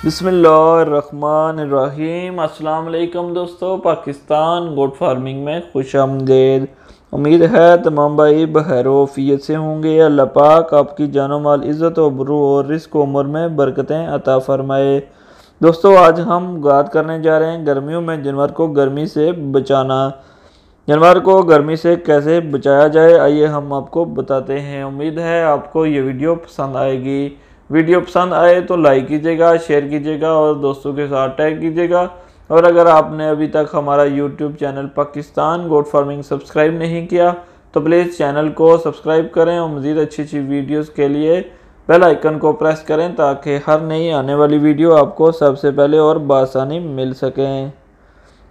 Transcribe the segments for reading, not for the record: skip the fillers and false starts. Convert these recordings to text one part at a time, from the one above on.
बिस्मिल्लाहिर्रहमानिर्रहीम। अस्सलाम वालेकुम दोस्तों, पाकिस्तान गोट फार्मिंग में खुशामदीद। उम्मीद है तमाम भाई बखैर-ओ-आफियत से होंगे। अल्लाह पाक आपकी जानो माल इज़्ज़त और बरू और रिस्क उम्र में बरकतें अता फरमाए। दोस्तों, आज हम बात करने जा रहे हैं गर्मियों में जानवर को गर्मी से बचाना। जानवर को गर्मी से कैसे बचाया जाए, आइए हम आपको बताते हैं। उम्मीद है आपको ये वीडियो पसंद आएगी। वीडियो पसंद आए तो लाइक कीजिएगा, शेयर कीजिएगा और दोस्तों के साथ टैग कीजिएगा। और अगर आपने अभी तक हमारा YouTube channel Pakistan goat farming subscribe नहीं किया तो प्लीज़ चैनल को सब्सक्राइब करें और मज़ीद अच्छी अच्छी वीडियोस के लिए बेल आइकन को प्रेस करें ताकि हर नई आने वाली वीडियो आपको सबसे पहले और बआसानी मिल सकें।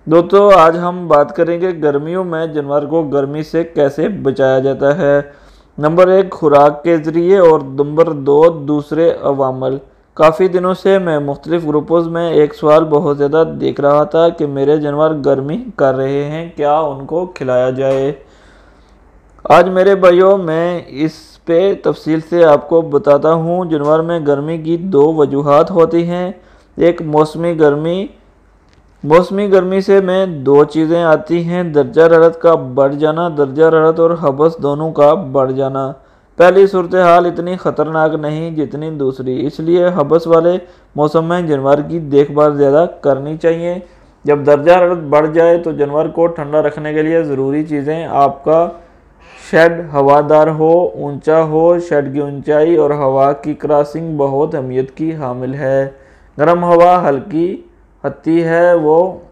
दोस्तों, आज हम बात करेंगे गर्मियों में जानवर को गर्मी से कैसे बचाया जाता है। नंबर 1, खुराक के ज़रिए और नंबर 2, दूसरे अवामल। काफ़ी दिनों से मैं मुख्तलिफ़ ग्रुपों में एक सवाल बहुत ज़्यादा देख रहा था कि मेरे जानवर गर्मी कर रहे हैं, क्या उनको खिलाया जाए। आज मेरे भाइयों मैं इस पे तफसील से आपको बताता हूँ। जानवर में गर्मी की 2 वजूहात होती हैं। एक मौसमी गर्मी से में 2 चीज़ें आती हैं, दर्जा हरारत का बढ़ जाना, दर्जा हरारत और हबस दोनों का बढ़ जाना। पहली सूरत हाल इतनी ख़तरनाक नहीं जितनी दूसरी, इसलिए हबस वाले मौसम में जानवर की देखभाल ज़्यादा करनी चाहिए। जब दर्जा हरारत बढ़ जाए तो जानवर को ठंडा रखने के लिए ज़रूरी चीज़ें, आपका शेड हवादार हो, ऊंचा हो। शेड की ऊंचाई और हवा की क्रॉसिंग बहुत अहमियत की हामिल है। गर्म हवा हल्की होती है, वो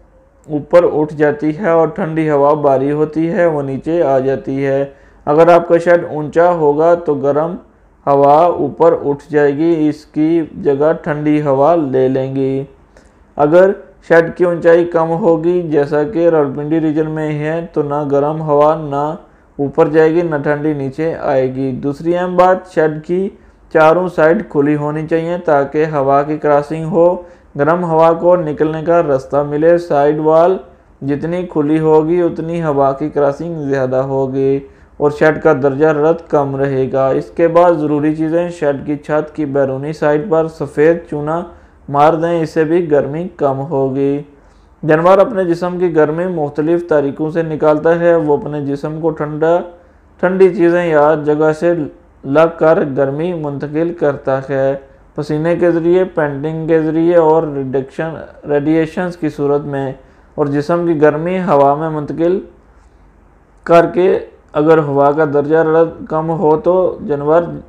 ऊपर उठ जाती है और ठंडी हवा भारी होती है, वो नीचे आ जाती है। अगर आपका शेड ऊंचा होगा तो गर्म हवा ऊपर उठ जाएगी, इसकी जगह ठंडी हवा ले लेंगी। अगर शेड की ऊंचाई कम होगी, जैसा कि रावलपिंडी रीजन में है, तो ना गर्म हवा ना ऊपर जाएगी ना ठंडी नीचे आएगी। दूसरी अहम बात, शेड की चारों साइड खुली होनी चाहिए ताकि हवा की क्रॉसिंग हो, गर्म हवा को निकलने का रास्ता मिले। साइड वॉल जितनी खुली होगी उतनी हवा की क्रॉसिंग ज़्यादा होगी और शेड का दर्जा हरारत कम रहेगा। इसके बाद ज़रूरी चीज़ें, शेड की छत की बैरूनी साइड पर सफ़ेद चूना मार दें, इससे भी गर्मी कम होगी। जानवर अपने जिस्म की गर्मी मुख्तलिफ़ तरीक़ों से निकालता है। वो अपने जिस्म को ठंडी चीज़ें या जगह से लग कर गर्मी मुंतकिल करता है, पसीने के ज़रिए, पेंटिंग के ज़रिए और रेडिएशंस की सूरत में, और जिस्म की गर्मी हवा में मुंतकिल करके। अगर हवा का दर्जा हरारत कम हो तो जानवर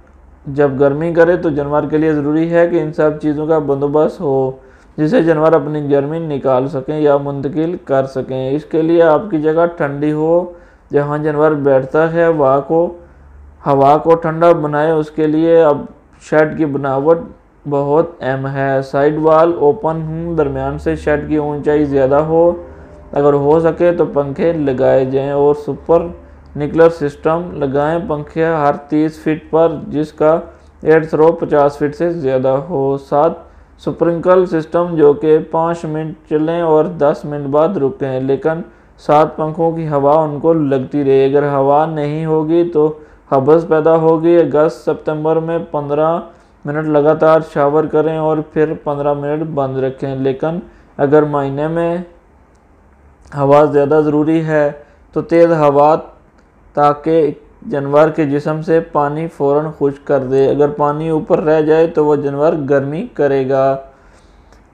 जब गर्मी करे तो जानवर के लिए ज़रूरी है कि इन सब चीज़ों का बंदोबस्त हो जिससे जानवर अपनी गर्मी निकाल सकें या मुंतकिल कर सकें। इसके लिए आपकी जगह ठंडी हो, जहाँ जानवर बैठता है वहाँ को हवा को ठंडा बनाए। उसके लिए अब शेड की बनावट बहुत अहम है। साइड वाल ओपन हो, दरमियान से शेड की ऊंचाई ज़्यादा हो, अगर हो सके तो पंखे लगाए जाएं और सुपर निकलर सिस्टम लगाएं। पंखे हर 30 फीट पर जिसका एयर थ्रो 50 फीट से ज़्यादा हो। 7 स्प्रिंकल सिस्टम जो कि 5 मिनट चलें और 10 मिनट बाद रुकें, लेकिन 7 पंखों की हवा उनको लगती रहे। अगर हवा नहीं होगी तो हबस पैदा होगी। अगस्त सितंबर में 15 मिनट लगातार शावर करें और फिर 15 मिनट बंद रखें। लेकिन अगर महीने में हवा ज़्यादा ज़रूरी है तो तेज़ हवा, ताकि जानवर के जिस्म से पानी फ़ौरन खुश्क कर दे। अगर पानी ऊपर रह जाए तो वह जानवर गर्मी करेगा।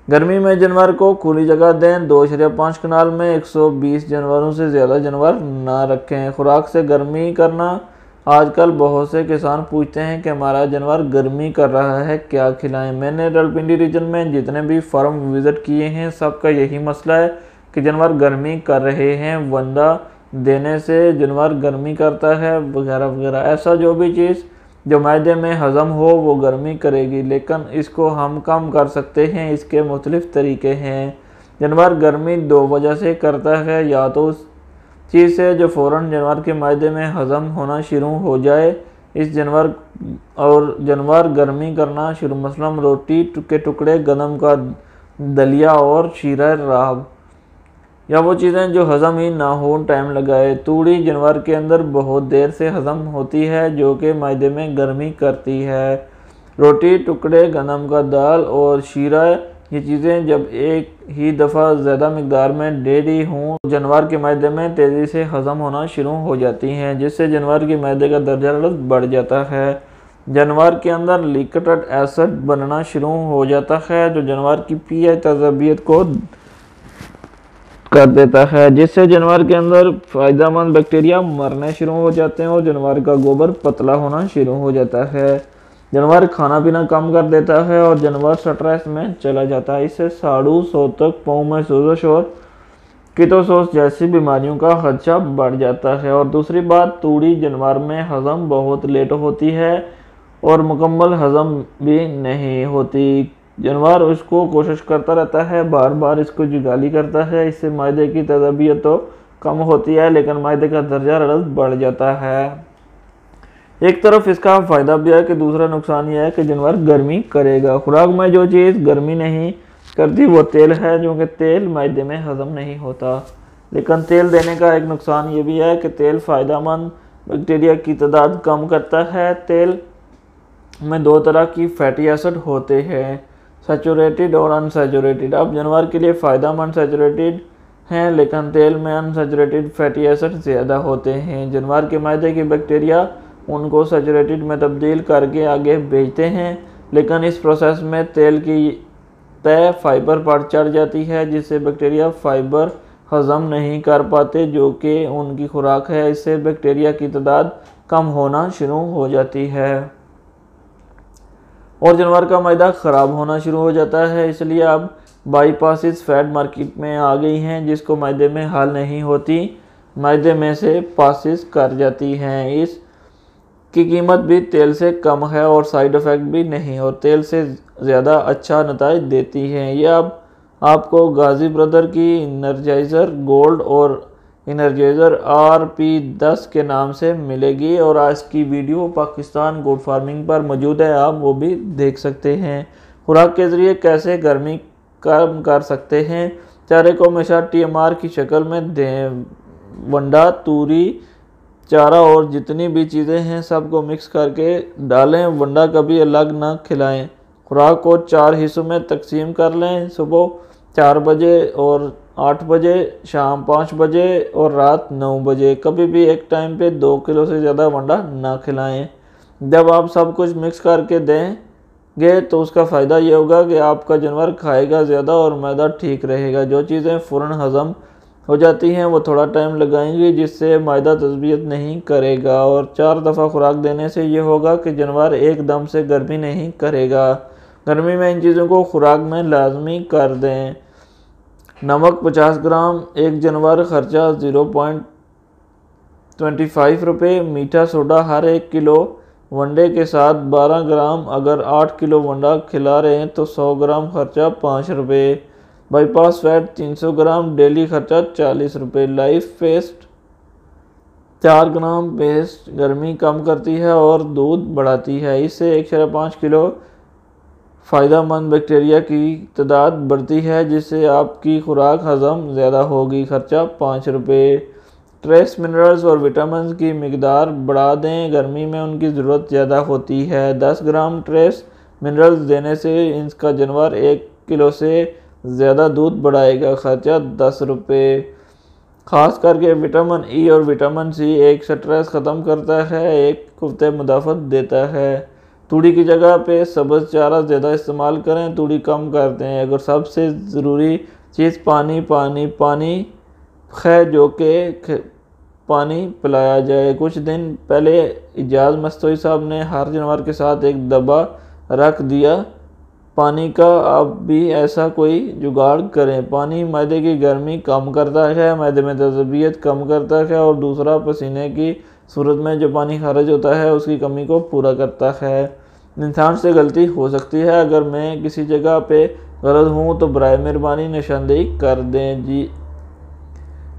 गर्मी में जानवर को खुली जगह दें। 2.5 कनाल में 120 जानवरों से ज़्यादा जानवर ना रखें। खुराक से गर्मी करना, आजकल बहुत से किसान पूछते हैं कि हमारा जानवर गर्मी कर रहा है, क्या खिलाएं। मैंने रावलपिंडी रीजन में जितने भी फार्म विज़िट किए हैं सबका यही मसला है कि जानवर गर्मी कर रहे हैं, वंदा देने से जानवर गर्मी करता है वगैरह वगैरह। ऐसा जो भी चीज़ जो मैदे में हज़म हो वो गर्मी करेगी, लेकिन इसको हम कम कर सकते हैं। इसके मुख्तलिफ़ तरीके हैं। जानवर गर्मी 2 वजह से करता है, या तो उस चीज़ से जो फ़ौरन जानवर के मैदे में हज़म होना शुरू हो जाए, इस जानवर गर्मी करना शुरू, मसलन रोटी के टुकड़े, गंदम का दलिया और शीरा राब, या वो चीज़ें जो हज़म ही ना हो, टाइम लगाए। तूड़ी जानवर के अंदर बहुत देर से हज़म होती है जो कि मैदे में गर्मी करती है। रोटी टुकड़े, गंदम का दाल और शीरा ये चीज़ें जब एक ही दफ़ा ज़्यादा मकदार में दे दी हों तो जानवर के मैदे में तेज़ी से हज़म होना शुरू हो जाती हैं, जिससे जानवर के मैदे का दर्जा हरारत बढ़ जाता है। जानवर के अंदर लिक्विड एसिड बनना शुरू हो जाता है जो जानवर की पीएच तज़बियत को कर देता है, जिससे जानवर के अंदर फ़ायदेमंद बैक्टीरिया मरने शुरू हो जाते हैं और जानवर का गोबर पतला होना शुरू हो जाता है। जानवर खाना पीना कम कर देता है और जानवर स्ट्रेस में चला जाता है। इससे साड़ू, सोतक, पाँव में सोजश और कीटोसोस जैसी बीमारियों का खदशा बढ़ जाता है। और दूसरी बात, तूड़ी जानवर में हज़म बहुत लेट होती है और मुकम्मल हज़म भी नहीं होती। जानवर उसको कोशिश करता रहता है, बार बार इसको जुगाली करता है। इससे मैदे की तज़बियत तो कम होती है लेकिन मैदे का दर्जा हरारत बढ़ जाता है। एक तरफ इसका फ़ायदा भी है कि दूसरा नुकसान यह है कि जानवर गर्मी करेगा। खुराक में जो चीज़ गर्मी नहीं करती वो तेल है, जो कि तेल मैदे में हज़म नहीं होता। लेकिन तेल देने का एक नुकसान ये भी है कि तेल फ़ायदेमंद बैक्टीरिया की तादाद कम करता है। तेल में दो तरह की फैटी एसिड होते हैं, सैचुरेटेड और अनसैचुरेटेड। अब जानवर के लिए फ़ायदेमंद सैचुरेटेड हैं लेकिन तेल में अनसैचुरेटेड फैटी एसिड ज़्यादा होते हैं। जानवर के मैदे की बैक्टीरिया उनको सैचुरेटेड में तब्दील करके आगे भेजते हैं, लेकिन इस प्रोसेस में तेल की तय फाइबर पर चढ़ जाती है, जिससे बैक्टीरिया फाइबर हज़म नहीं कर पाते जो कि उनकी खुराक है। इससे बैक्टीरिया की तादाद कम होना शुरू हो जाती है और जानवर का मैदा ख़राब होना शुरू हो जाता है। इसलिए अब बाईपासिस फैट मार्केट में आ गई हैं जिसको मैदे में हल नहीं होती, मैदे में से पासिस कर जाती हैं। इस की कीमत भी तेल से कम है और साइड इफ़ेक्ट भी नहीं और तेल से ज़्यादा अच्छा नताइज देती है। यह अब आपको गाजी ब्रदर की इनर्जाइज़र गोल्ड और इनर्जाइज़र RP10 के नाम से मिलेगी और आज की वीडियो पाकिस्तान गोट फार्मिंग पर मौजूद है, आप वो भी देख सकते हैं। खुराक के ज़रिए कैसे गर्मी कम कर सकते हैं। चारे को हमेशा TMR की शक्ल में दें। वंडा, तूरी, चारा और जितनी भी चीज़ें हैं सबको मिक्स करके डालें। वंडा कभी अलग ना खिलाएं। खुराक को 4 हिस्सों में तकसीम कर लें, सुबह 4 बजे और 8 बजे, शाम 5 बजे और रात 9 बजे। कभी भी एक टाइम पे 2 किलो से ज़्यादा वंडा ना खिलाएं। जब आप सब कुछ मिक्स करके देंगे तो उसका फ़ायदा ये होगा कि आपका जानवर खाएगा ज़्यादा और मैदा ठीक रहेगा। जो चीज़ें फ़ौरन हज़म हो जाती हैं वो थोड़ा टाइम लगाएंगी, जिससे मैदा तज़बियत नहीं करेगा। और 4 दफ़ा खुराक देने से ये होगा कि जानवर एकदम से गर्मी नहीं करेगा। गर्मी में इन चीज़ों को खुराक में लाजमी कर दें। नमक 50 ग्राम एक जानवर, खर्चा 0.25 रुपये। मीठा सोडा हर 1 किलो वंडे के साथ 12 ग्राम। अगर 8 किलो वंडा खिला रहे हैं तो 100 ग्राम, खर्चा 5 रुपये। बाईपास फैट 300 ग्राम, डेली खर्चा 40 रुपये। लाइफ पेस्ट 4 ग्राम। पेस्ट गर्मी कम करती है और दूध बढ़ाती है। इससे 1.5 किलो फ़ायदेमंद बैक्टीरिया की तादाद बढ़ती है, जिससे आपकी खुराक हज़म ज़्यादा होगी। खर्चा 5 रुपये। ट्रेस मिनरल्स और विटामिन की मकदार बढ़ा दें, गर्मी में उनकी ज़रूरत ज़्यादा होती है। 10 ग्राम ट्रेस मिनरल्स देने से इसका जानवर 1 किलो से ज़्यादा दूध बढ़ाएगा। खर्चा 10 रुपये। ख़ास करके विटामिन ई और विटामिन सी एक स्ट्रेस ख़त्म करता है, एक कुव्वत मुदाफ़त देता है। तूड़ी की जगह पे सब्ज़ चारा ज़्यादा इस्तेमाल करें, तूड़ी कम करते हैं। अगर सबसे ज़रूरी चीज़ पानी है, जो कि पानी पिलाया जाए। कुछ दिन पहले इजाज़ मस्तोई साहब ने हर जानवर के साथ एक डब्बा रख दिया पानी का। आप भी ऐसा कोई जुगाड़ करें। पानी मैदे की गर्मी कम करता है, मैदे में तज़बियत कम करता है और दूसरा पसीने की सूरत में जो पानी खारिज होता है उसकी कमी को पूरा करता है। इंसान से गलती हो सकती है, अगर मैं किसी जगह पे गलत हूँ तो बराए मेहरबानी निशानदेही कर दें जी,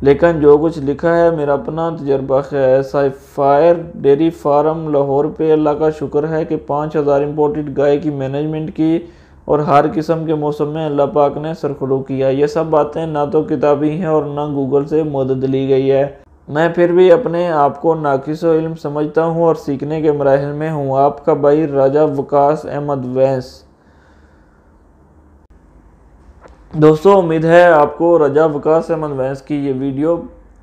लेकिन जो कुछ लिखा है मेरा अपना तजर्बा है। साइफायर डेयरी फार्म लाहौर पे अल्लाह का शुक्र है कि 5000 इम्पोर्टेड गाय की मैनेजमेंट की और हर किस्म के मौसम में अल्लाह पाक ने सरखुरू किया। ये सब बातें ना तो किताबी हैं और ना गूगल से मदद ली गई है। मैं फिर भी अपने आप को नाकिस इल्म समझता हूँ और सीखने के मराहिल में हूँ। आपका भाई राजा वकास अहमद वैस। दोस्तों उम्मीद है आपको रजा वकास अहमद वैंस की ये वीडियो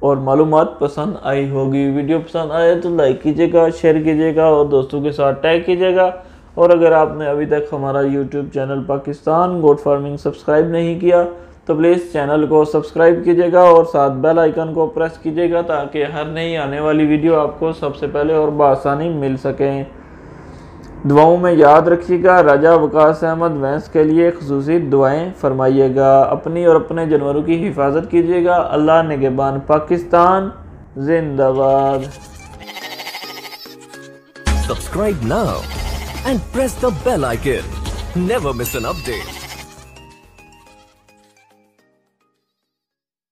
और मालूमात पसंद आई होगी। वीडियो पसंद आए तो लाइक कीजिएगा, शेयर कीजिएगा और दोस्तों के साथ टैग कीजिएगा। और अगर आपने अभी तक हमारा YouTube channel Pakistan goat farming subscribe नहीं किया तो प्लीज़ चैनल को सब्सक्राइब कीजिएगा और साथ बेल आइकन को प्रेस कीजिएगा ताकि हर नई आने वाली वीडियो आपको सबसे पहले और बआसानी मिल सकें। दुआओं में याद रखिएगा। राजा वकास अहमद वैंस के लिए खुसूसी दुआएं फरमाइएगा। अपनी और अपने जानवरों की हिफाजत कीजिएगा। अल्लाह निगहबान। पाकिस्तान जिंदाबाद। Subscribe now and press the bell icon. Never miss an update.